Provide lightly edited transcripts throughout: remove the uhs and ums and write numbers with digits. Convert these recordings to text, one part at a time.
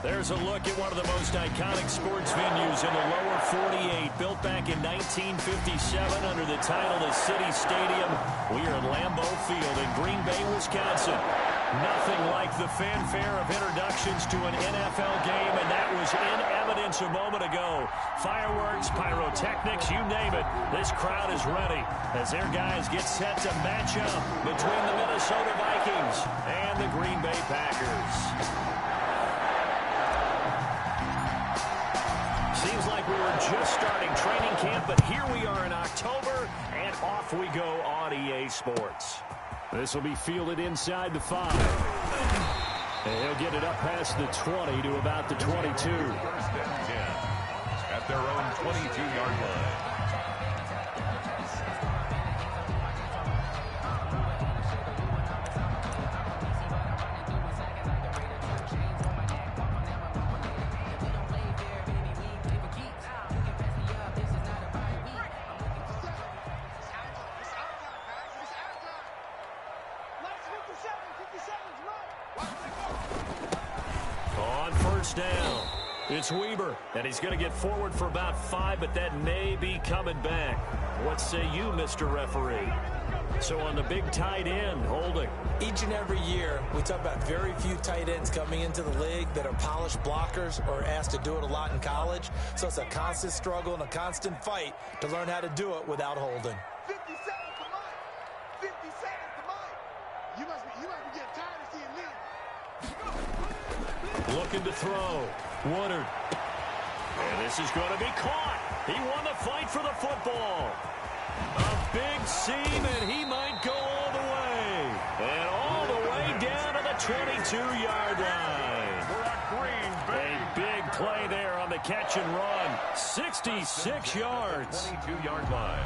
There's a look at one of the most iconic sports venues in the lower 48. Built back in 1957 under the title of City Stadium. We are at Lambeau Field in Green Bay, Wisconsin. Nothing like the fanfare of introductions to an NFL game, and that was in evidence a moment ago. Fireworks, pyrotechnics, you name it. This crowd is ready as their guys get set to match up between the Minnesota Vikings and the Green Bay Packers. Seems like we were just starting training camp, but here we are in October, and off we go on EA Sports. This will be fielded inside the 5. And he'll get it up past the 20 to about the 22. First and 10 at their own 22-yard line. Down. It's Weber, and he's going to get forward for about 5, but that may be coming back. What say you, Mr. Referee? So on the big tight end, holding. Each and every year, we talk about very few tight ends coming into the league that are polished blockers or asked to do it a lot in college. So it's a constant struggle and a constant fight to learn how to do it without holding. 50 seconds to Mike. 50 seconds to Mike. You must be getting tired of seeing me. Looking to throw. Woodard. And this is going to be caught. He won the fight for the football. A big seam, and he might go all the way. And all the way down to the 22-yard line. A big play there on the catch and run. 66 yards. 22-yard line.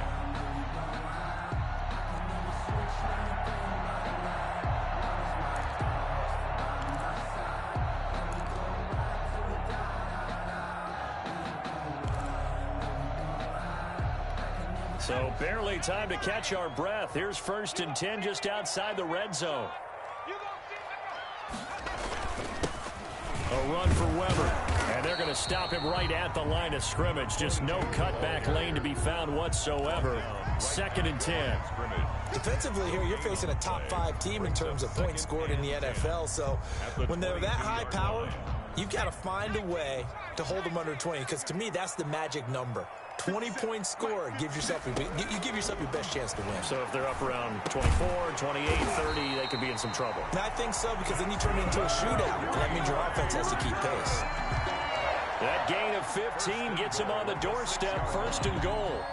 So barely time to catch our breath. Here's 1st and 10 just outside the red zone. A run for Weber. And they're going to stop him right at the line of scrimmage. Just no cutback lane to be found whatsoever. 2nd and 10. Defensively here, you're facing a top 5 team in terms of points scored in the NFL. So when they're that high-powered, you've got to find a way to hold them under 20. Because to me, that's the magic number. 20 points scored gives yourself you give yourself your best chance to win. So if they're up around 24, 28, 30, they could be in some trouble. And I think so, because then you turn it into a shootout. And that means your offense has to keep pace. That gain of 15 gets him on the doorstep. 1st and goal.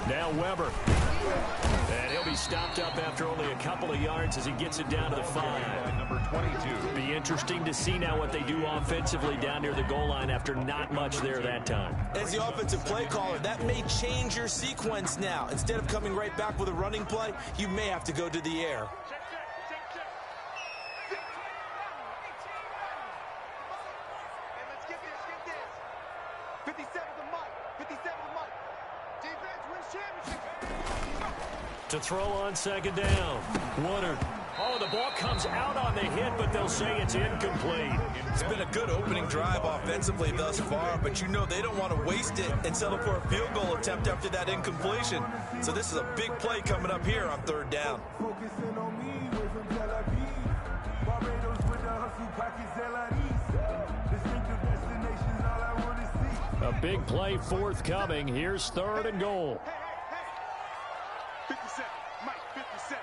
Now Weber. And he'll be stopped up after only a couple of yards as he gets it down to the 5. Number 22. Be interesting to see now what they do offensively down near the goal line after not much there that time. As the offensive play caller, that may change your sequence now. Instead of coming right back with a running play, you may have to go to the air. To throw on 2nd down. Woodard. Oh, the ball comes out on the hit, but they'll say it's incomplete. It's been a good opening drive offensively thus far, but you know they don't want to waste it and settle for a field goal attempt after that incompletion. So this is a big play coming up here on 3rd down. A big play forthcoming. Here's 3rd and goal. 57, Mike, 57.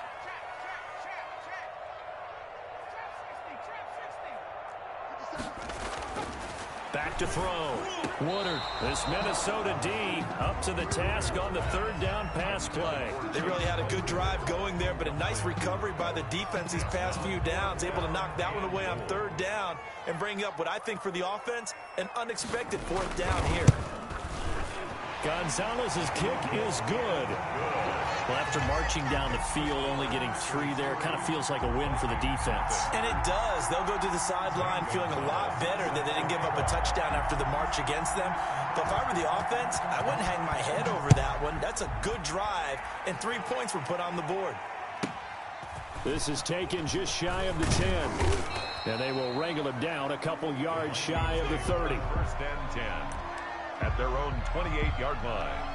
Back to throw. Woodard. This Minnesota D up to the task on the 3rd down pass play. They really had a good drive going there, but a nice recovery by the defense these past few downs, able to knock that one away on 3rd down and bring up what I think for the offense, an unexpected 4th down here. Gonzalez's kick is good. Well, after marching down the field, only getting 3 there, kind of feels like a win for the defense. And it does. They'll go to the sideline feeling a lot better that they didn't give up a touchdown after the march against them. But if I were the offense, I wouldn't hang my head over that one. That's a good drive, and 3 points were put on the board. This is taken just shy of the 10. And they will wrangle him down a couple yards shy of the 30. First and 10 at their own 28-yard line.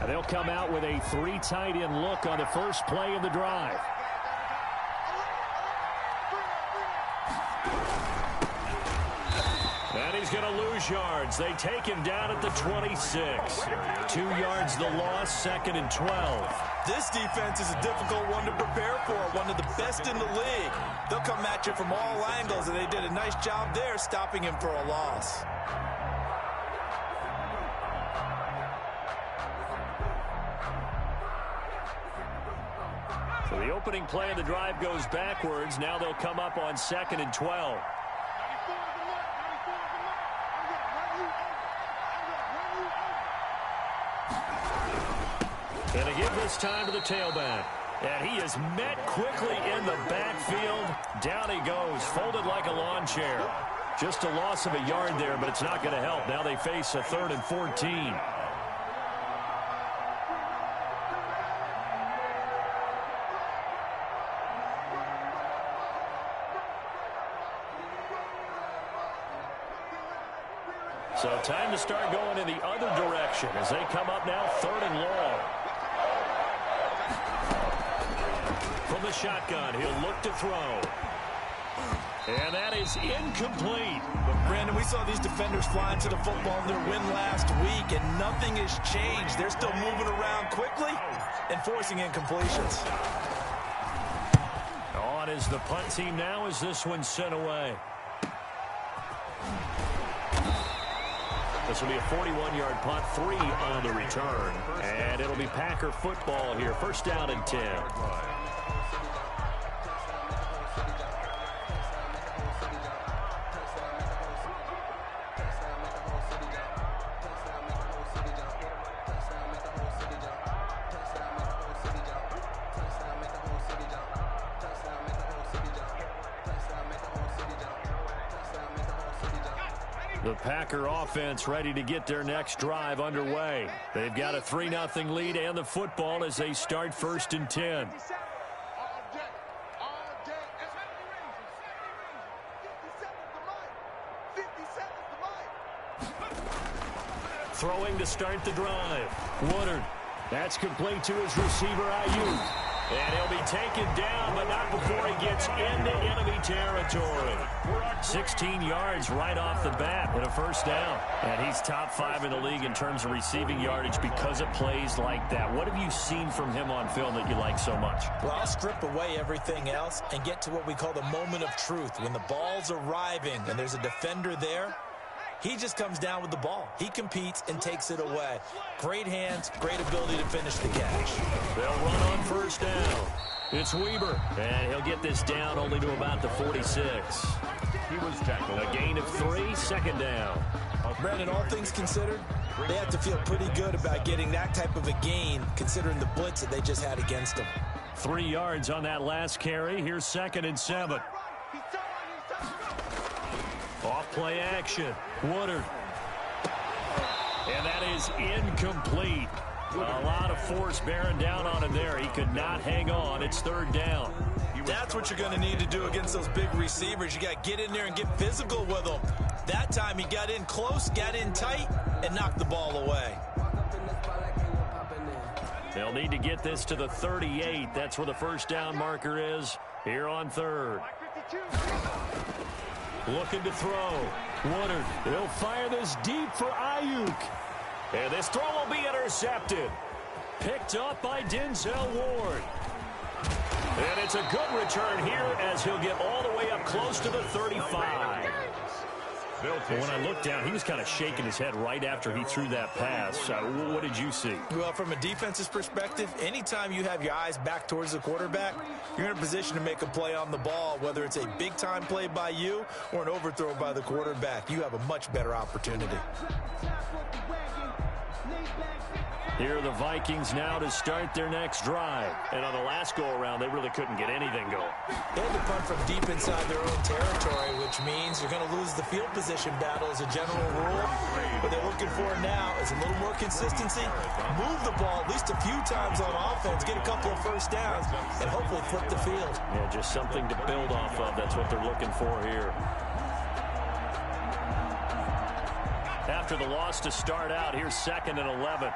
They'll come out with a 3 tight end look on the first play of the drive. And he's going to lose yards. They take him down at the 26. 2 yards the loss, 2nd and 12. This defense is a difficult one to prepare for, one of the best in the league. They'll come at you from all angles, and they did a nice job there stopping him for a loss. So the opening play of the drive goes backwards. Now they'll come up on 2nd and 12. And to give this time to the tailback. And he is met quickly in the backfield. Down he goes, folded like a lawn chair. Just a loss of a yard there, but it's not going to help. Now they face a 3rd and 14. So time to start going in the other direction as they come up now 3rd and long. From the shotgun, he'll look to throw. And that is incomplete. Brandon, we saw these defenders flying to the football in their win last week, and nothing has changed. They're still moving around quickly and forcing incompletions. On is the punt team now as this one's sent away. This will be a 41-yard punt, 3 on the return. And it'll be Packer football here. 1st down and 10. The Packer offense ready to get their next drive underway. They've got a 3-0 lead and the football as they start 1st and 10. Throwing to start the drive. Woodard. That's complete to his receiver, Ayuk. And he'll be taken down, but not before he gets into enemy territory. 16 yards right off the bat and a 1st down. And he's top 5 in the league in terms of receiving yardage because of plays like that. What have you seen from him on film that you like so much? Well, I'll strip away everything else and get to what we call the moment of truth. When the ball's arriving and there's a defender there, he just comes down with the ball. He competes and takes it away. Great hands, great ability to finish the catch. They'll run on 1st down. It's Weber, and he'll get this down only to about the 46. He was tackled. A gain of 3, 2nd down. Brandon, all things considered, they have to feel pretty good about getting that type of a gain considering the blitz that they just had against them. 3 yards on that last carry. Here's 2nd and 7. Off play action. Woodard. And that is incomplete. A lot of force bearing down on him there. He could not hang on. It's 3rd down. That's what you're going to need to do against those big receivers. You got to get in there and get physical with them. That time he got in close, got in tight, and knocked the ball away. They'll need to get this to the 38. That's where the 1st down marker is here on 3rd. Looking to throw. Woodard. He'll fire this deep for Ayuk. And this throw will be intercepted. Picked up by Denzel Ward. And it's a good return here as he'll get all the way up close to the 35. Well, when I looked down, he was kind of shaking his head right after he threw that pass. What did you see? Well, from a defensive perspective, anytime you have your eyes back towards the quarterback, you're in a position to make a play on the ball, whether it's a big-time play by you or an overthrow by the quarterback. You have a much better opportunity. Here are the Vikings now to start their next drive. And on the last go-around, they really couldn't get anything going. They had to punt from deep inside their own territory, which means you're going to lose the field position battle as a general rule. What they're looking for now is a little more consistency, move the ball at least a few times on offense, get a couple of first downs, and hopefully flip the field. Yeah, just something to build off of. That's what they're looking for here. After the loss to start out, here's 2nd and 11.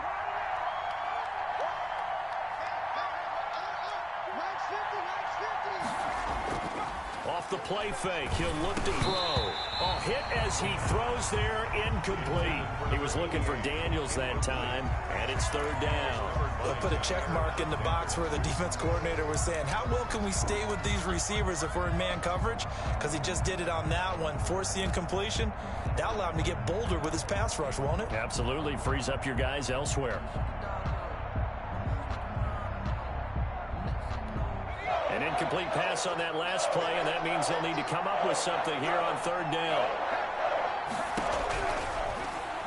Off the play fake, he'll look to throw. Oh, hit as he throws there, incomplete. He was looking for Daniels that time, and it's 3rd down. They'll put a check mark in the box where the defense coordinator was saying, how well can we stay with these receivers if we're in man coverage? Because he just did it on that one, forced the incompletion. That allowed him to get bolder with his pass rush, won't it? Absolutely, frees up your guys elsewhere. An incomplete pass on that last play, and that means they'll need to come up with something here on 3rd down.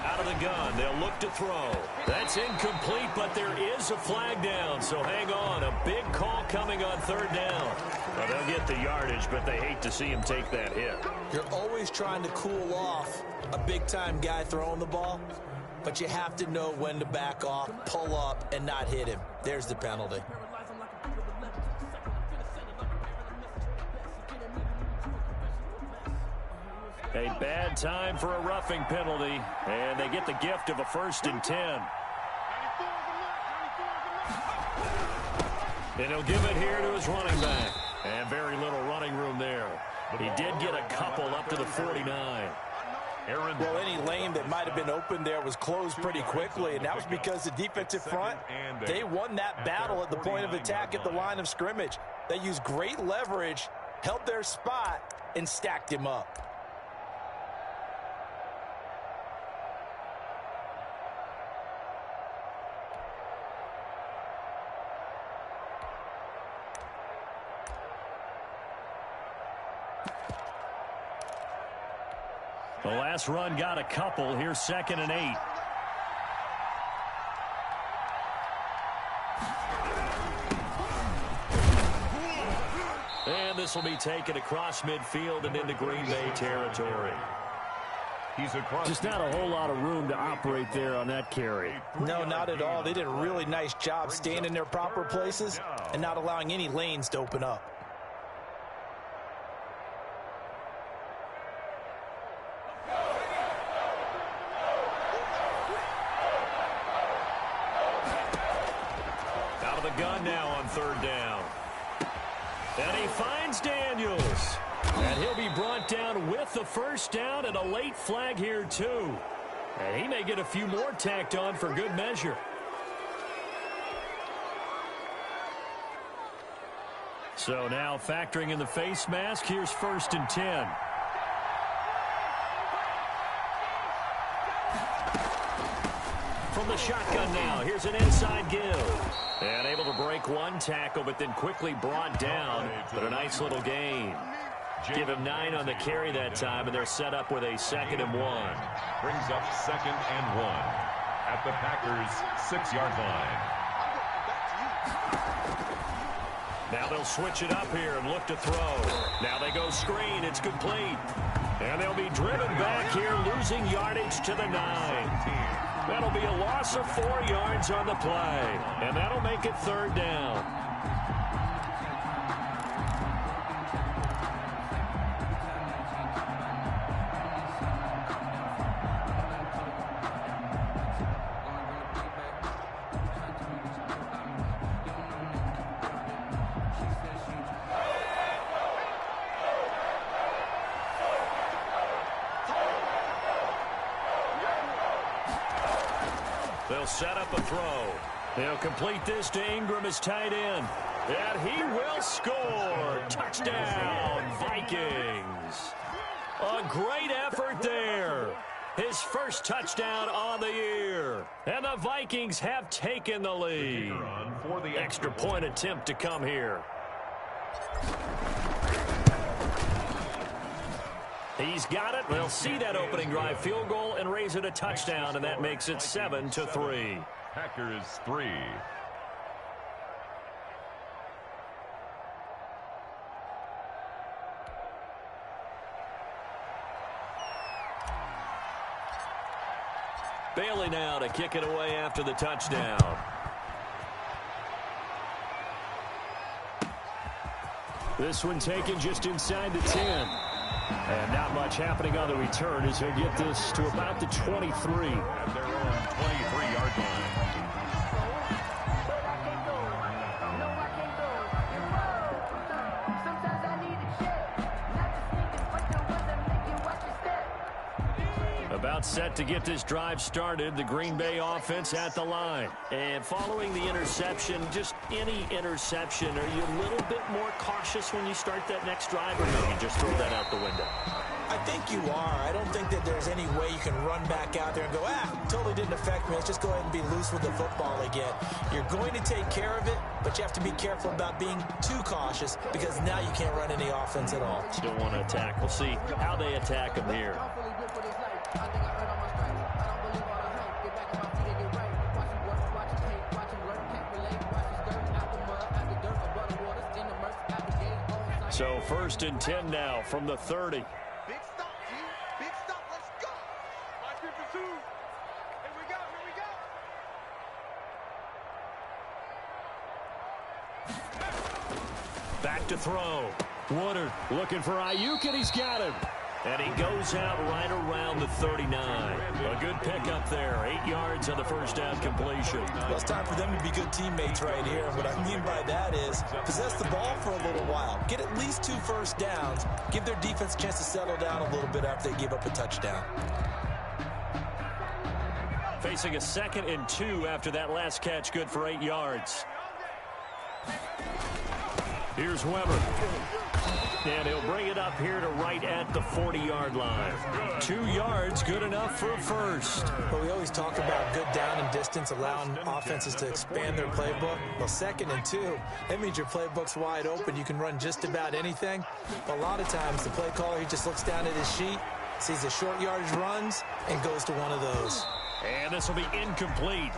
Out of the gun, they'll look to throw. That's incomplete, but there is a flag down, so hang on. A big call coming on 3rd down. Well, they'll get the yardage, but they hate to see him take that hit. You're always trying to cool off a big-time guy throwing the ball, but you have to know when to back off, pull up, and not hit him. There's the penalty. A bad time for a roughing penalty, and they get the gift of a 1st and 10. And he'll give it here to his running back. And very little running room there. He did get a couple up to the 49. Well, any lane that might have been open there was closed pretty quickly, and that was because the defensive front, they won that battle at the point of attack at the line of scrimmage. They used great leverage, held their spot, and stacked him up. The last run got a couple. Here's 2nd and 8. And this will be taken across midfield and into Green Bay territory. Just not a whole lot of room to operate there on that carry. No, not at all. They did a really nice job staying in their proper places and not allowing any lanes to open up. Gun now on 3rd down. And he finds Daniels. And he'll be brought down with the 1st down and a late flag here too. And he may get a few more tacked on for good measure. So now factoring in the face mask, here's 1st and 10. From the shotgun now, here's an inside give. And able to break one tackle, but then quickly brought down. But a nice little gain. Give him 9 on the carry that time, and they're set up with a 2nd and 1. Brings up 2nd and 1 at the Packers' 6-yard line. Now they'll switch it up here and look to throw. Now they go screen. It's complete. And they'll be driven back here, losing yardage to the 9. That'll be a loss of 4 yards on the play. And that'll make it 3rd down. They'll set up a throw. They'll complete this to Ingram, his tight end. And he will score. Touchdown, Vikings. A great effort there. His first touchdown on the year. And the Vikings have taken the lead. Extra point attempt to come here. He's got it. They'll see that opening drive field goal and raise it a touchdown, and that makes it 7-3. Packers 3. Bailey now to kick it away after the touchdown. This one taken just inside the 10. And not much happening on the return as he'll get this to about the 23. At their own 23-yard line. About set to get this drive started. The Green Bay offense at the line. And following the interception, just any interception, are you a little bit more cautious when you start that next drive, or no, you just throw that out the window? I think you are. I don't think that there's any way you can run back out there and go, totally didn't affect me. Let's just go ahead and be loose with the football again. You're going to take care of it, but you have to be careful about being too cautious because now you can't run any offense at all. Still want to attack. We'll see how they attack him here. So 1st and 10 now from the 30. Big stop, G. Big stop. Let's go. 5-2. Here we go. Back to throw. Woodard looking for Ayuk, and he's got him. And he goes out right around the 39. A good pickup there. 8 yards on the first down completion. Well, it's time for them to be good teammates right here. And what I mean by that is possess the ball for a little while. Get at least 2 first downs. Give their defense a chance to settle down a little bit after they give up a touchdown. Facing a 2nd and 2 after that last catch, good for 8 yards. Here's Weber. And he'll bring it up here to right at the 40-yard line. 2 yards, good enough for a first. Well, we always talk about good down and distance, allowing offenses to expand their playbook. Well, 2nd and 2, that means your playbook's wide open. You can run just about anything. But a lot of times, the play caller, he just looks down at his sheet, sees the short yardage runs, and goes to one of those. And this will be incomplete.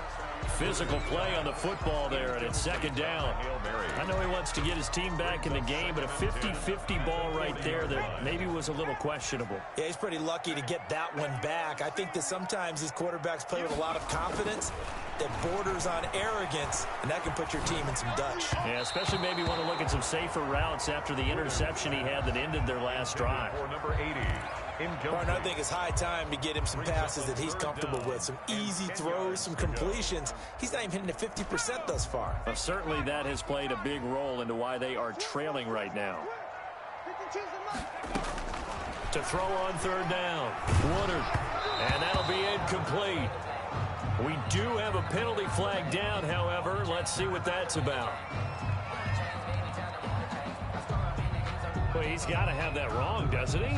Physical play on the football there, and it's 2nd down. I know he wants to get his team back in the game, but a 50-50 ball right there that maybe was a little questionable. Yeah, he's pretty lucky to get that one back. I think that sometimes these quarterbacks play with a lot of confidence that borders on arrogance, and that can put your team in some Dutch. Yeah, especially maybe want to look at some safer routes after the interception he had that ended their last drive. For number 80. Martin, I think it's high time to get him some passes that he's comfortable with. Some easy throws, some completions. He's not even hitting at 50% thus far. Well, certainly that has played a big role into why they are trailing right now. To throw on 3rd down. Woodard. And that'll be incomplete. We do have a penalty flag down, however. Let's see what that's about. Well, he's got to have that wrong, doesn't he?